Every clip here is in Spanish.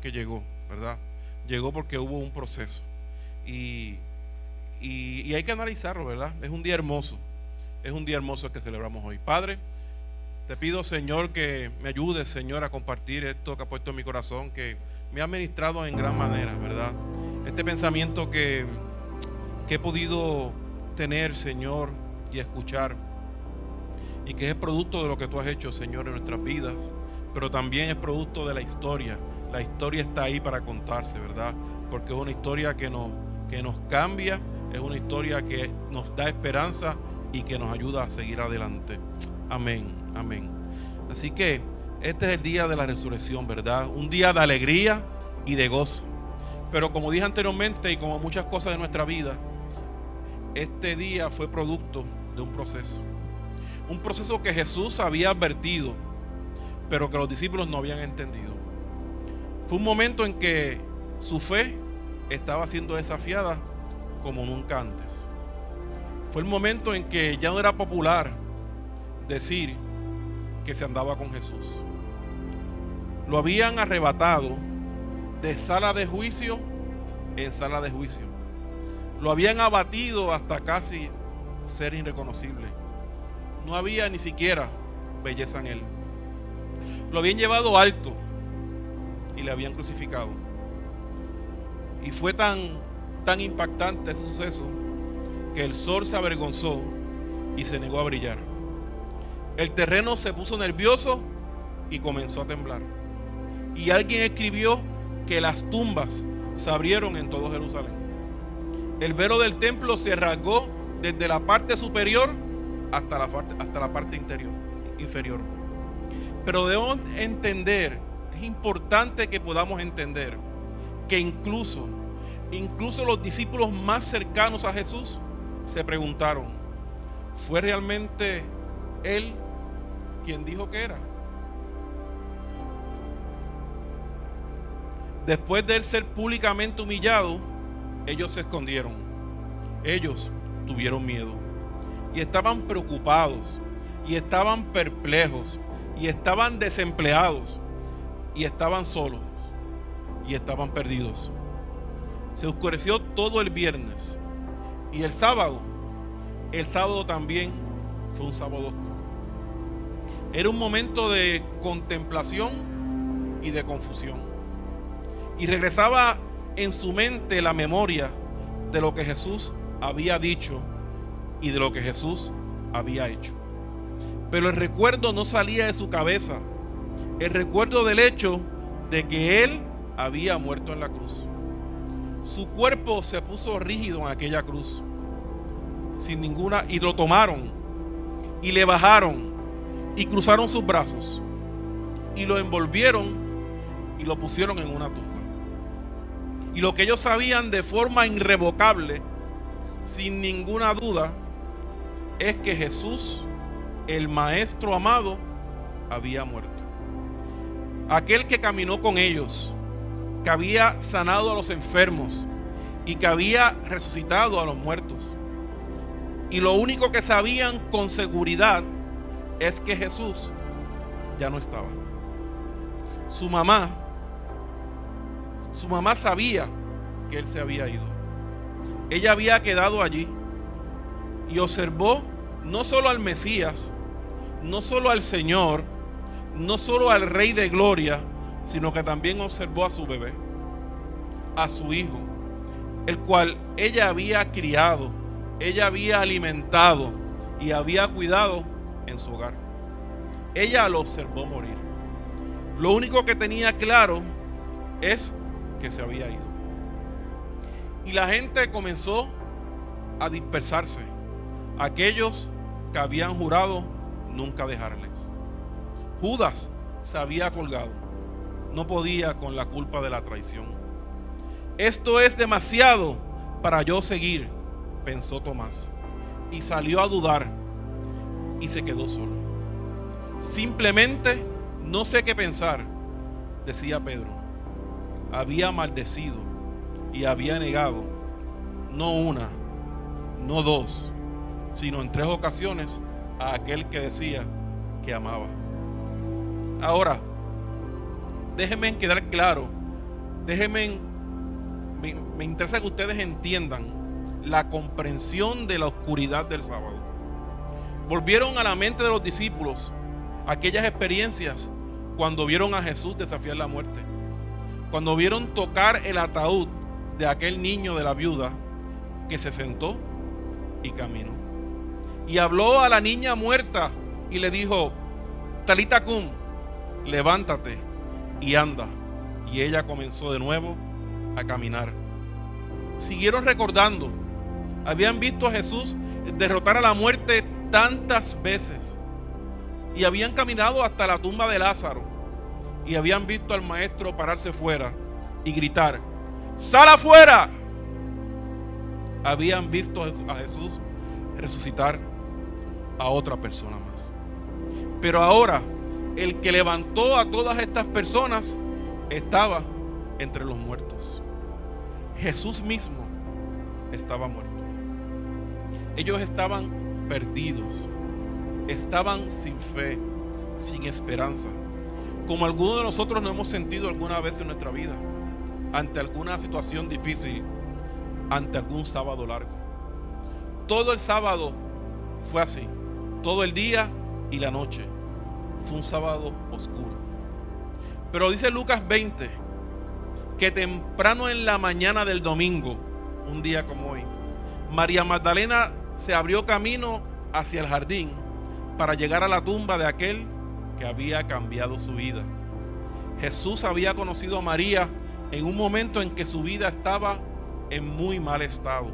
porque llegó, ¿verdad? Llegó porque hubo un proceso. Y hay que analizarlo, ¿verdad? Es un día hermoso. Es un día hermoso el que celebramos hoy. Padre, te pido, Señor, que me ayudes, Señor, a compartir esto que ha puesto en mi corazón, que me ha ministrado en gran manera, ¿verdad? Este pensamiento que he podido tener, Señor, y escuchar, y que es producto de lo que tú has hecho, Señor, en nuestras vidas, pero también es producto de la historia. La historia está ahí para contarse, ¿verdad? Porque es una historia que nos cambia, es una historia que nos da esperanza y que nos ayuda a seguir adelante. Amén, amén. Así que este es el día de la resurrección, ¿verdad? Un día de alegría y de gozo. Pero como dije anteriormente, y como muchas cosas de nuestra vida, este día fue producto de un proceso. Un proceso que Jesús había advertido, pero que los discípulos no habían entendido. Fue un momento en que su fe estaba siendo desafiada como nunca antes. Fue el momento en que ya no era popular decir que se andaba con Jesús. Lo habían arrebatado de sala de juicio en sala de juicio. Lo habían abatido hasta casi ser irreconocible. No había ni siquiera belleza en él. Lo habían llevado alto y le habían crucificado. Y fue tan impactante ese suceso que el sol se avergonzó y se negó a brillar. El terreno se puso nervioso y comenzó a temblar. Y alguien escribió que las tumbas se abrieron en todo Jerusalén. El velo del templo se rasgó desde la parte superior hasta la parte inferior. Pero debemos entender, es importante que podamos entender que incluso los discípulos más cercanos a Jesús se preguntaron, ¿fue realmente Él quien dijo que era? Después de él ser públicamente humillado, ellos se escondieron. Ellos tuvieron miedo y estaban preocupados y estaban perplejos y estaban desempleados y estaban solos y estaban perdidos. Se oscureció todo el viernes y el sábado también fue un sábado oscuro. Era un momento de contemplación y de confusión. Y regresaba en su mente la memoria de lo que Jesús había dicho y de lo que Jesús había hecho. Pero el recuerdo no salía de su cabeza. El recuerdo del hecho de que Él había muerto en la cruz. Su cuerpo se puso rígido en aquella cruz, y lo tomaron y le bajaron y cruzaron sus brazos y lo envolvieron y lo pusieron en una tumba. Y lo que ellos sabían de forma irrevocable, sin ninguna duda, es que Jesús, el Maestro amado, había muerto. Aquel que caminó con ellos, que había sanado a los enfermos y que había resucitado a los muertos. Y lo único que sabían con seguridad es que Jesús ya no estaba. Su mamá sabía que Él se había ido. Ella había quedado allí y observó no solo al Mesías, no solo al Señor, no solo al Rey de Gloria, sino que también observó a su bebé, a su hijo, el cual ella había criado, ella había alimentado y había cuidado en su hogar. Ella lo observó morir. Lo único que tenía claro es que se había ido. Y la gente comenzó a dispersarse. Aquellos que habían jurado nunca dejarles. Judas se había colgado. No podía con la culpa de la traición. Esto es demasiado para yo seguir, pensó Tomás. Y salió a dudar y se quedó solo. Simplemente no sé qué pensar, decía Pedro. Había maldecido y había negado no una, no dos, sino en 3 ocasiones a aquel que decía que amaba. Ahora, déjenme quedar claro me interesa que ustedes entiendan la comprensión de la oscuridad del sábado. Volvieron a la mente de los discípulos aquellas experiencias cuando vieron a Jesús desafiar la muerte, cuando vieron tocar el ataúd de aquel niño de la viuda que se sentó y caminó, y habló a la niña muerta y le dijo: Talita cum, levántate y anda. Y ella comenzó de nuevo a caminar. Siguieron recordando, habían visto a Jesús derrotar a la muerte tantas veces, y habían caminado hasta la tumba de Lázaro, y habían visto al maestro pararse fuera y gritar: ¡sal afuera! Habían visto a Jesús resucitar a otra persona más. Pero ahora, el que levantó a todas estas personas estaba entre los muertos. Jesús mismo estaba muerto. Ellos estaban perdidos, estaban sin fe, sin esperanza, como algunos de nosotros nos hemos sentido alguna vez en nuestra vida, ante alguna situación difícil, ante algún sábado largo. Todo el sábado fue así, todo el día y la noche fue un sábado oscuro. Pero dice Lucas 20 que temprano en la mañana del domingo, un día como hoy, María Magdalena se abrió camino hacia el jardín para llegar a la tumba de aquel que había cambiado su vida. Jesús había conocido a María en un momento en que su vida estaba en muy mal estado.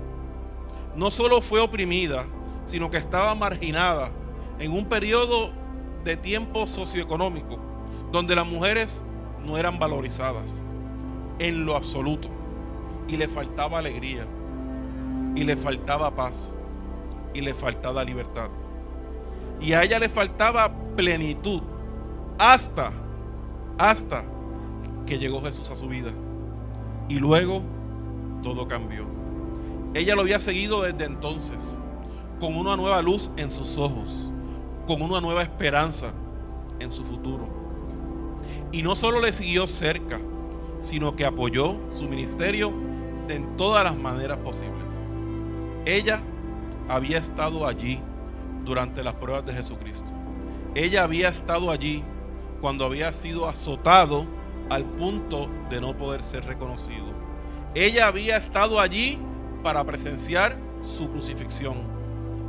No solo fue oprimida, sino que estaba marginada en un periodo de tiempo socioeconómico donde las mujeres no eran valorizadas en lo absoluto, y le faltaba alegría, y le faltaba paz, y le faltaba libertad, y a ella le faltaba plenitud hasta que llegó Jesús a su vida, y luego todo cambió. Ella lo había seguido desde entonces, con una nueva luz en sus ojos, con una nueva esperanza en su futuro. Y no solo le siguió cerca, sino que apoyó su ministerio de en todas las maneras posibles. Ella había estado allí durante las pruebas de Jesucristo. Ella había estado allí cuando había sido azotado al punto de no poder ser reconocido. Ella había estado allí para presenciar su crucifixión,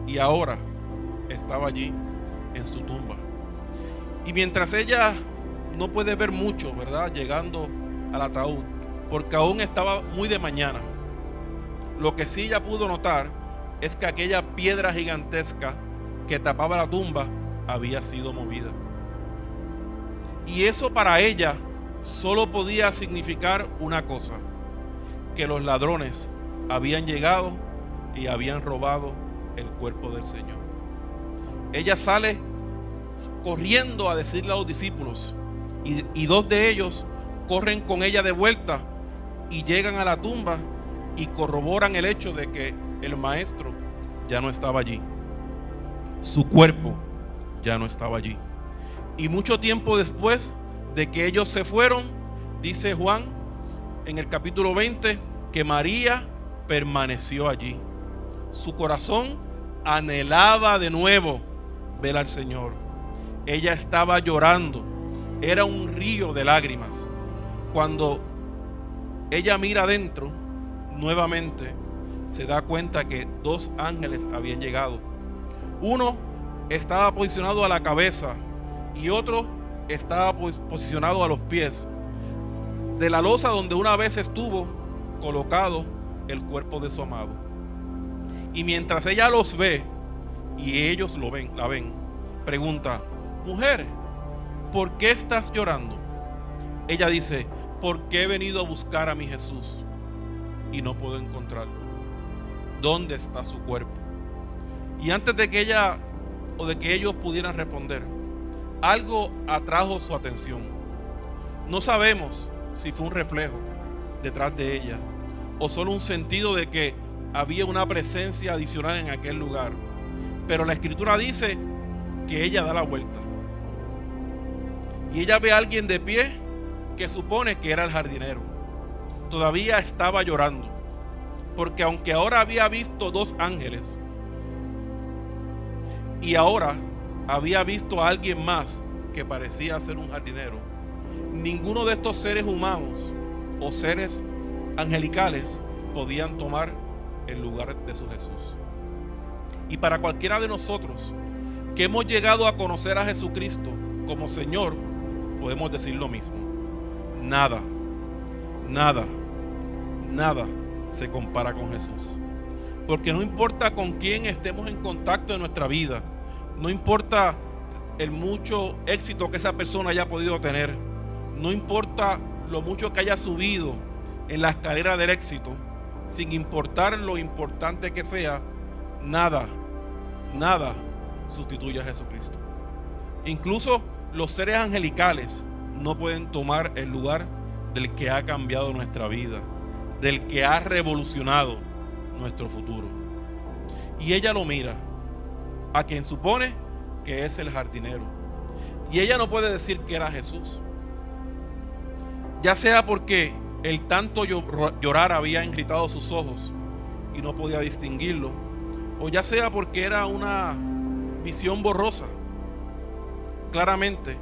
y ahora estaba allí en su tumba. Y mientras ella no puede ver mucho, ¿verdad?, llegando al ataúd, porque aún estaba muy de mañana, lo que sí ella pudo notar es que aquella piedra gigantesca que tapaba la tumba había sido movida. Y eso para ella solo podía significar una cosa: que los ladrones habían llegado y habían robado el cuerpo del Señor. Ella sale corriendo a decirle a los discípulos, y dos de ellos corren con ella de vuelta y llegan a la tumba y corroboran el hecho de que el maestro ya no estaba allí, su cuerpo ya no estaba allí. Y mucho tiempo después de que ellos se fueron, dice Juan en el capítulo 20 que María permaneció allí. Su corazón anhelaba de nuevo ver al Señor. Ella estaba llorando, era un río de lágrimas. Cuando ella mira adentro, nuevamente se da cuenta que dos ángeles habían llegado. Uno estaba posicionado a la cabeza y otro estaba posicionado a los pies de la losa donde una vez estuvo colocado el cuerpo de su amado. Y mientras ella los ve y ellos la ven, pregunta: mujer, ¿por qué estás llorando? Ella dice: porque he venido a buscar a mi Jesús y no puedo encontrarlo. ¿Dónde está su cuerpo? Y antes de que ella o de que ellos pudieran responder, algo atrajo su atención. No sabemos si fue un reflejo detrás de ella o solo un sentido de que había una presencia adicional en aquel lugar, pero la escritura dice que ella da la vuelta y ella ve a alguien de pie que supone que era el jardinero. todavía estaba llorando, porque aunque ahora había visto 2 ángeles y ahora había visto a alguien más que parecía ser un jardinero, ninguno de estos seres humanos o seres angelicales podían tomar el lugar de su Jesús. Y para cualquiera de nosotros que hemos llegado a conocer a Jesucristo como Señor, podemos decir lo mismo. Nada se compara con Jesús. Porque no importa con quién estemos en contacto en nuestra vida, no importa el mucho éxito que esa persona haya podido tener, no importa lo mucho que haya subido en la escalera del éxito, sin importar lo importante que sea, nada sustituye a Jesucristo. Incluso los seres angelicales no pueden tomar el lugar del que ha cambiado nuestra vida, del que ha revolucionado nuestro futuro. Y ella lo mira, a quien supone que es el jardinero, y ella no puede decir que era Jesús, ya sea porque el tanto llorar había irritado sus ojos y no podía distinguirlo, o ya sea porque era una visión borrosa. Claramente,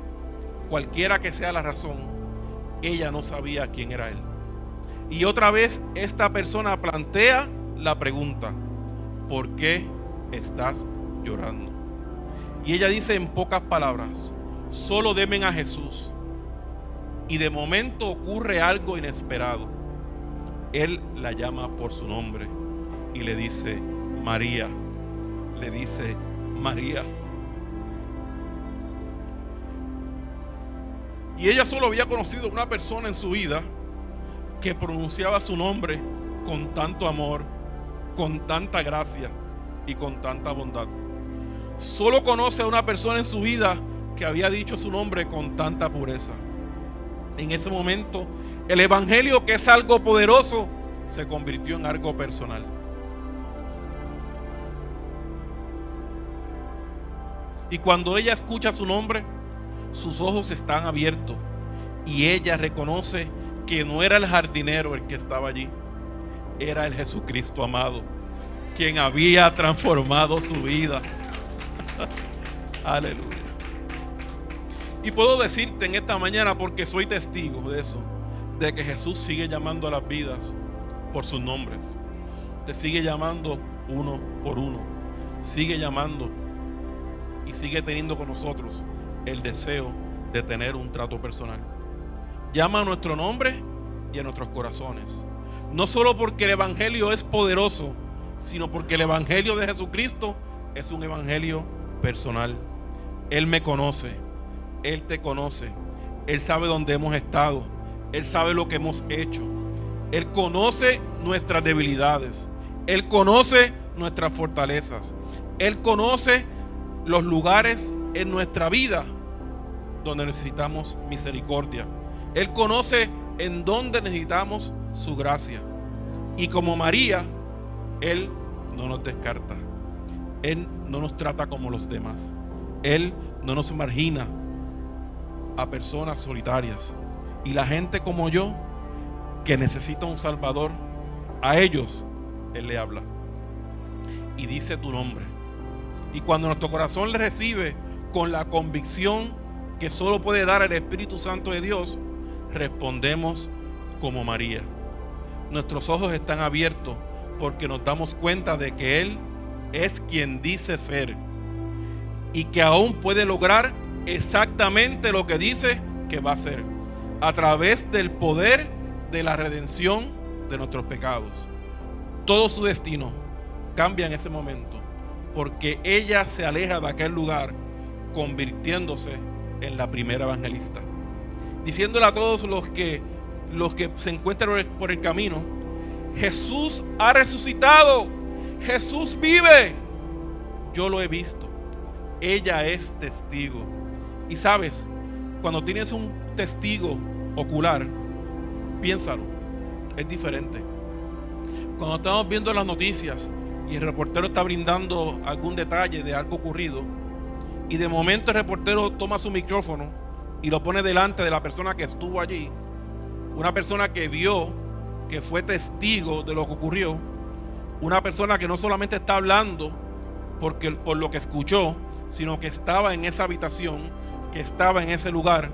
cualquiera que sea la razón, ella no sabía quién era él. Y otra vez esta persona plantea la pregunta: ¿por qué estás llorando? Y ella dice en pocas palabras: solo denme a Jesús. Y de momento ocurre algo inesperado. Él la llama por su nombre y le dice: María. Le dice: María. Y ella solo había conocido una persona en su vida que pronunciaba su nombre con tanto amor, con tanta gracia y con tanta bondad. Solo conoce a una persona en su vida que había dicho su nombre con tanta pureza. En ese momento, el evangelio, que es algo poderoso, se convirtió en algo personal. Y cuando ella escucha su nombre, sus ojos están abiertos y ella reconoce que no era el jardinero el que estaba allí, era el Jesucristo amado, quien había transformado su vida. Aleluya. Y puedo decirte en esta mañana, porque soy testigo de eso, de que Jesús sigue llamando a las vidas por sus nombres. Te sigue llamando uno por uno. Sigue llamando y sigue teniendo con nosotros el deseo de tener un trato personal. Llama a nuestro nombre y a nuestros corazones. No solo porque el evangelio es poderoso, sino porque el evangelio de Jesucristo es un evangelio personal. Él me conoce. Él te conoce. Él sabe dónde hemos estado. Él sabe lo que hemos hecho. Él conoce nuestras debilidades. Él conoce nuestras fortalezas. Él conoce los lugares en nuestra vida donde necesitamos misericordia. Él conoce en dónde necesitamos su gracia. Y como María, Él no nos descarta. Él no nos trata como los demás. Él no nos margina a personas solitarias. Y la gente como yo, que necesita un Salvador, a ellos Él le habla y dice tu nombre. Y cuando nuestro corazón le recibe con la convicción que solo puede dar el Espíritu Santo de Dios, respondemos como María. Nuestros ojos están abiertos porque nos damos cuenta de que Él es quien dice ser y que aún puede lograr exactamente lo que dice que va a hacer, a través del poder de la redención de nuestros pecados. Todo su destino cambia en ese momento, porque ella se aleja de aquel lugar, convirtiéndose en la primera evangelista, diciéndole a todos los que se encuentran por el camino: Jesús ha resucitado, Jesús vive, yo lo he visto. Ella es testigo. Y sabes, cuando tienes un testigo ocular, piénsalo, es diferente. Cuando estamos viendo las noticias y el reportero está brindando algún detalle de algo ocurrido, y de momento el reportero toma su micrófono y lo pone delante de la persona que estuvo allí, una persona que vio que fue testigo de lo que ocurrió, una persona que no solamente está hablando por lo que escuchó, sino que estaba en esa habitación, que estaba en ese lugar,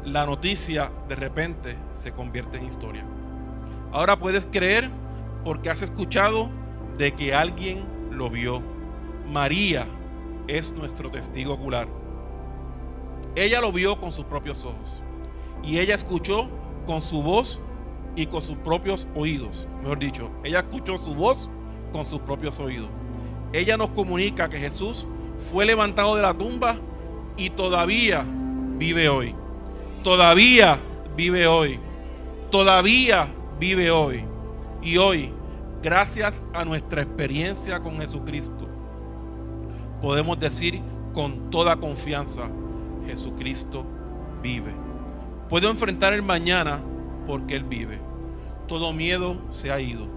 la noticia de repente se convierte en historia. Ahora puedes creer porque has escuchado de que alguien lo vio. María es nuestro testigo ocular. Ella lo vio con sus propios ojos y ella escuchó con su voz y con sus propios oídos. Mejor dicho, ella escuchó su voz con sus propios oídos. Ella nos comunica que Jesús fue levantado de la tumba y todavía vive hoy. Todavía vive hoy. Todavía vive hoy. Y hoy, gracias a nuestra experiencia con Jesucristo, podemos decir con toda confianza: Jesucristo vive. Puedo enfrentar el mañana porque Él vive. Todo miedo se ha ido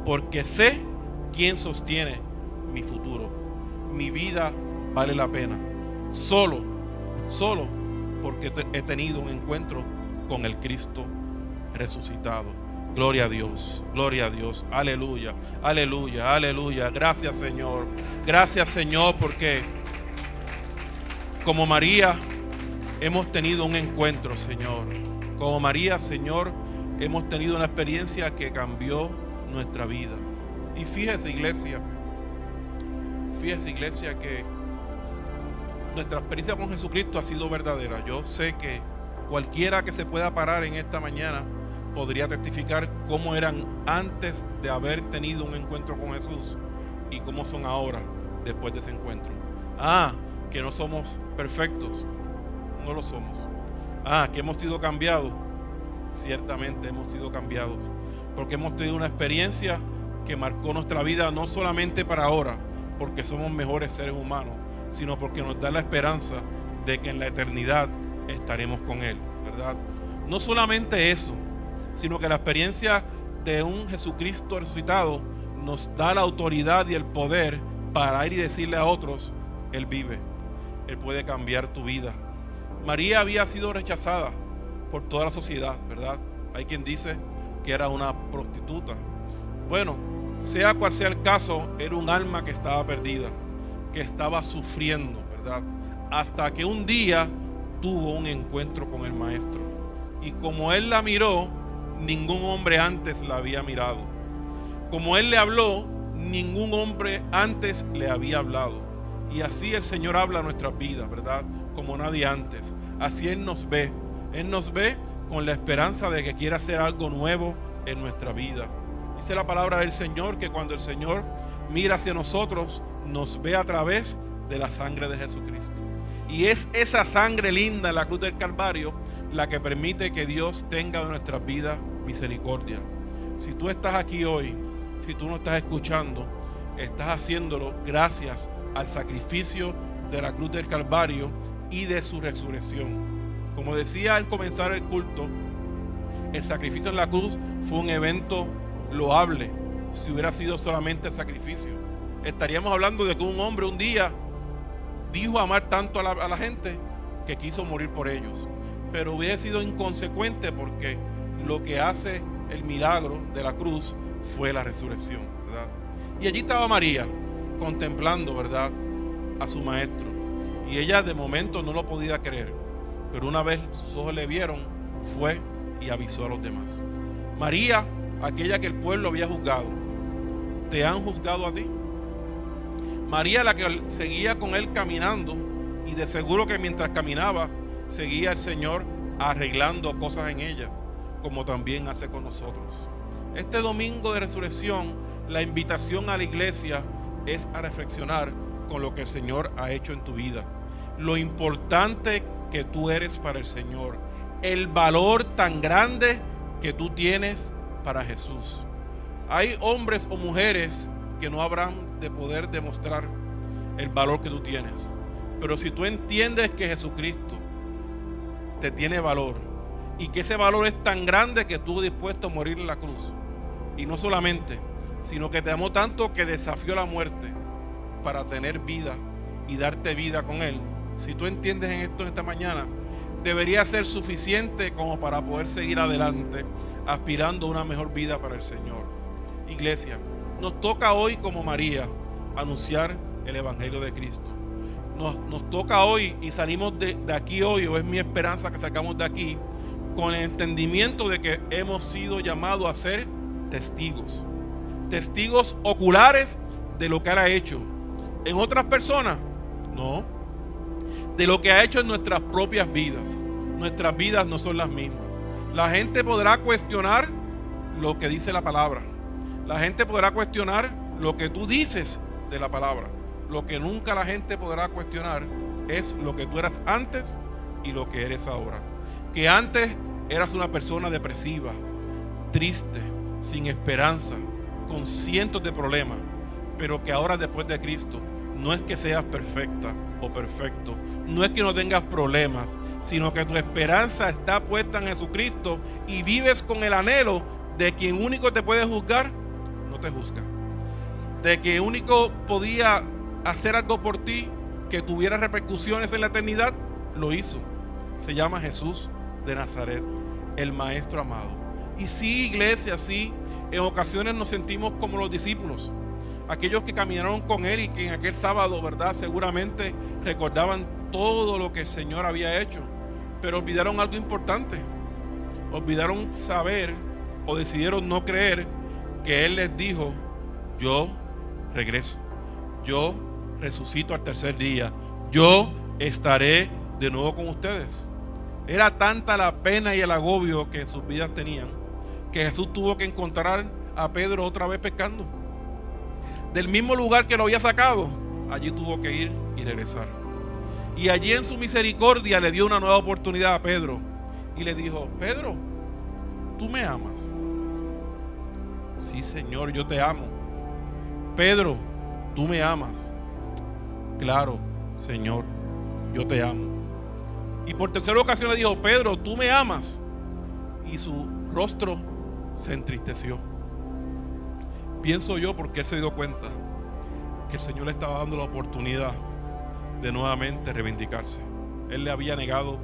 porque sé quién sostiene mi futuro. Mi vida vale la pena solo porque he tenido un encuentro con el Cristo resucitado. Gloria a Dios, aleluya, aleluya, aleluya. Gracias, Señor, porque como María hemos tenido un encuentro, Señor. Como María, Señor, hemos tenido una experiencia que cambió nuestra vida. Y fíjese, iglesia, que nuestra experiencia con Jesucristo ha sido verdadera. Yo sé que cualquiera que se pueda parar en esta mañana podría testificar cómo eran antes de haber tenido un encuentro con Jesús y cómo son ahora después de ese encuentro. Que no somos perfectos, no lo somos. Que hemos sido cambiados, ciertamente hemos sido cambiados, porque hemos tenido una experiencia que marcó nuestra vida, no solamente para ahora, porque somos mejores seres humanos, sino porque nos da la esperanza de que en la eternidad estaremos con Él, ¿verdad? No solamente eso, sino que la experiencia de un Jesucristo resucitado nos da la autoridad y el poder para ir y decirle a otros: Él vive, Él puede cambiar tu vida. María había sido rechazada por toda la sociedad, ¿verdad? Hay quien dice que era una prostituta. Bueno, sea cual sea el caso, era un alma que estaba perdida, que estaba sufriendo, ¿verdad? Hasta que un día tuvo un encuentro con el Maestro. Y como Él la miró, ningún hombre antes la había mirado. Como Él le habló, ningún hombre antes le había hablado. Y así el Señor habla a nuestras vidas, ¿verdad? Como nadie antes. Así Él nos ve. Él nos ve con la esperanza de que quiere hacer algo nuevo en nuestra vida. Dice la palabra del Señor que cuando el Señor mira hacia nosotros, nos ve a través de la sangre de Jesucristo. Y es esa sangre linda en la cruz del Calvario la que permite que Dios tenga de nuestras vidas misericordia. Si tú estás aquí hoy, si tú no estás escuchando, estás haciéndolo gracias al sacrificio de la cruz del Calvario y de su resurrección. Como decía al comenzar el culto, el sacrificio en la cruz fue un evento loable. Si hubiera sido solamente el sacrificio, estaríamos hablando de que un hombre un día dijo amar tanto a la gente que quiso morir por ellos, pero hubiera sido inconsecuente porque lo que hace el milagro de la cruz fue la resurrección, ¿verdad? Y allí estaba María contemplando, ¿verdad?, a su maestro, y ella de momento no lo podía creer, pero una vez sus ojos le vieron, fue y avisó a los demás. María, aquella que el pueblo había juzgado, ¿te han juzgado a ti? María, la que seguía con él caminando, y de seguro que mientras caminaba seguía el Señor arreglando cosas en ella, como también hace con nosotros. Este domingo de resurrección, la invitación a la iglesia es a reflexionar con lo que el Señor ha hecho en tu vida, lo importante que tú eres para el Señor, el valor tan grande que tú tienes para Jesús. Hay hombres o mujeres que no habrán de poder demostrar el valor que tú tienes, pero si tú entiendes que Jesucristo te tiene valor y que ese valor es tan grande que tú dispuesto a morir en la cruz, y no solamente, sino que te amó tanto que desafió la muerte para tener vida y darte vida con Él. Si tú entiendes en esto en esta mañana, debería ser suficiente como para poder seguir adelante aspirando a una mejor vida para el Señor. Iglesia, nos toca hoy como María anunciar el Evangelio de Cristo. Nos toca hoy y salimos de aquí hoy, o es mi esperanza que salgamos de aquí, con el entendimiento de que hemos sido llamados a ser testigos. Testigos oculares de lo que Él ha hecho. ¿En otras personas? No. De lo que ha hecho en nuestras propias vidas. Nuestras vidas no son las mismas. La gente podrá cuestionar lo que dice la palabra. La gente podrá cuestionar lo que tú dices de la palabra. Lo que nunca la gente podrá cuestionar es lo que tú eras antes y lo que eres ahora. Que antes eras una persona depresiva, triste, sin esperanza, con cientos de problemas, pero que ahora después de Cristo no es que seas perfecta o perfecto, no es que no tengas problemas, sino que tu esperanza está puesta en Jesucristo y vives con el anhelo de quien único te puede juzgar, no te juzga. De que único podía hacer algo por ti que tuviera repercusiones en la eternidad, lo hizo. Se llama Jesús de Nazaret, el Maestro amado. Y sí, iglesia, sí, en ocasiones nos sentimos como los discípulos, aquellos que caminaron con Él y que en aquel sábado, ¿verdad?, seguramente recordaban todo lo que el Señor había hecho, pero olvidaron algo importante. Olvidaron saber o decidieron no creer que Él les dijo: yo regreso, yo resucito al tercer día, yo estaré de nuevo con ustedes. Era tanta la pena y el agobio que sus vidas tenían, que Jesús tuvo que encontrar a Pedro otra vez pescando. Del mismo lugar que lo había sacado, allí tuvo que ir y regresar. Y allí en su misericordia le dio una nueva oportunidad a Pedro y le dijo: Pedro, ¿tú me amas? Sí, Señor, yo te amo. Pedro, ¿tú me amas? Claro, Señor, yo te amo. Y por tercera ocasión le dijo: Pedro, ¿tú me amas? Y su rostro se entristeció. Pienso yo, porque él se dio cuenta que el Señor le estaba dando la oportunidad de nuevamente reivindicarse. Él le había negado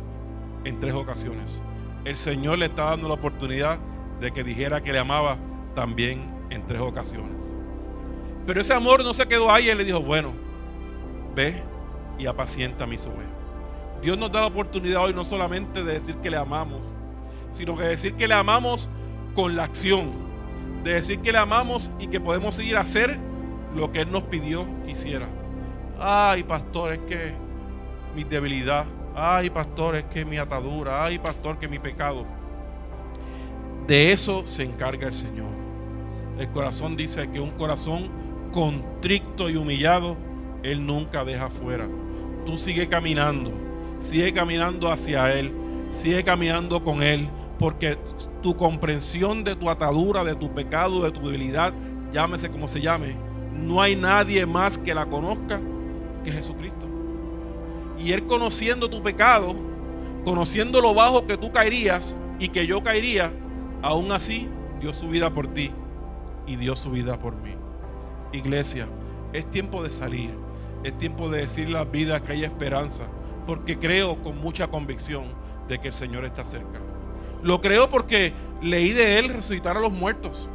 en 3 ocasiones. El Señor le estaba dando la oportunidad de que dijera que le amaba también en 3 ocasiones. Pero ese amor no se quedó ahí. Él le dijo: bueno, ve y apacienta mis ovejas. Dios nos da la oportunidad hoy no solamente de decir que le amamos, sino que decir que le amamos con la acción, de decir que le amamos y que podemos ir a hacer lo que Él nos pidió que hiciera. Ay, pastor, es que mi debilidad. Ay, pastor, es que mi atadura. Ay, pastor, que mi pecado. De eso se encarga el Señor. El corazón dice que un corazón contrito y humillado Él nunca deja fuera. Tú sigue caminando hacia Él, sigue caminando con Él, porque tu comprensión de tu atadura, de tu pecado, de tu debilidad, llámese como se llame, no hay nadie más que la conozca que Jesucristo. Y Él, conociendo tu pecado, conociendo lo bajo que tú caerías y que yo caería, aún así dio su vida por ti y dio su vida por mí. Iglesia, es tiempo de salir, es tiempo de decir a las vidas que hay esperanza, porque creo con mucha convicción de que el Señor está cerca. Lo creo porque leí de Él resucitar a los muertos,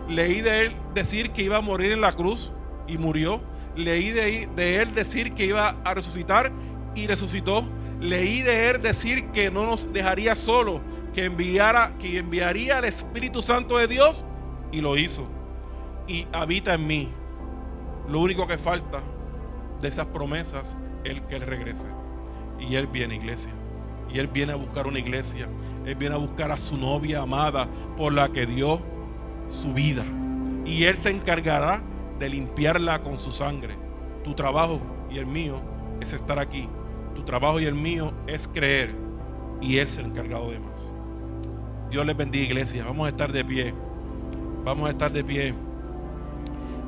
leí de Él decir que iba a morir en la cruz y murió, leí de Él decir que iba a resucitar y resucitó, leí de Él decir que no nos dejaría solo, que enviaría al Espíritu Santo de Dios, y lo hizo, y habita en mí. Lo único que falta de esas promesas es que Él regrese. Y Él viene, iglesia. Y Él viene a buscar una iglesia. Él viene a buscar a su novia amada, por la que dio su vida. Y Él se encargará de limpiarla con su sangre. Tu trabajo y el mío es estar aquí. Tu trabajo y el mío es creer. Y Él se ha encargado de más. Dios les bendiga, iglesia. Vamos a estar de pie. Vamos a estar de pie.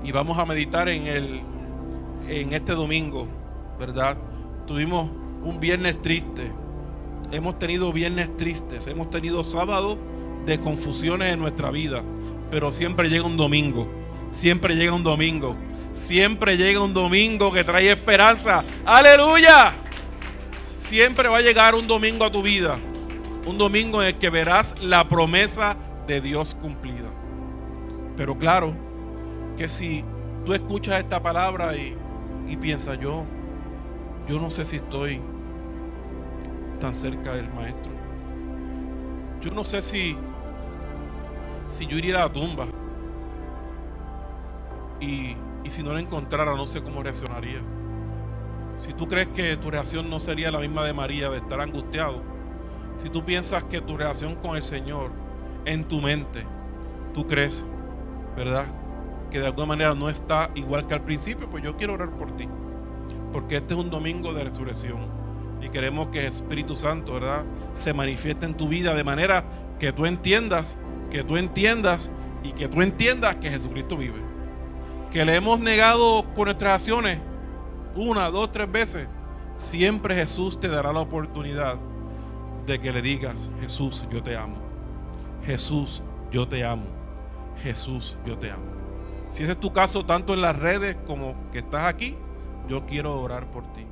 Y vamos a meditar en este domingo, ¿verdad? Tuvimos un viernes triste. Hemos tenido viernes tristes. Hemos tenido sábados de confusiones en nuestra vida. Pero siempre llega un domingo. Siempre llega un domingo. Siempre llega un domingo que trae esperanza. ¡Aleluya! Siempre va a llegar un domingo a tu vida. Un domingo en el que verás la promesa de Dios cumplida. Pero claro que si tú escuchas esta palabra y piensas, yo no sé si estoy tan cerca del Maestro. Yo no sé si yo iría a la tumba y si no la encontrara, no sé cómo reaccionaría. Si tú crees que tu reacción no sería la misma de María, de estar angustiado, si tú piensas que tu relación con el Señor en tu mente, tú crees, ¿verdad?, que de alguna manera no está igual que al principio, pues yo quiero orar por ti, porque este es un domingo de resurrección y queremos que el Espíritu Santo, ¿verdad?, se manifieste en tu vida de manera que tú entiendas y que tú entiendas que Jesucristo vive. Que le hemos negado con nuestras acciones 1, 2, 3 veces, siempre Jesús te dará la oportunidad de que le digas: Jesús, yo te amo. Jesús, yo te amo. Jesús, yo te amo. Si ese es tu caso, tanto en las redes como que estás aquí, yo quiero orar por ti.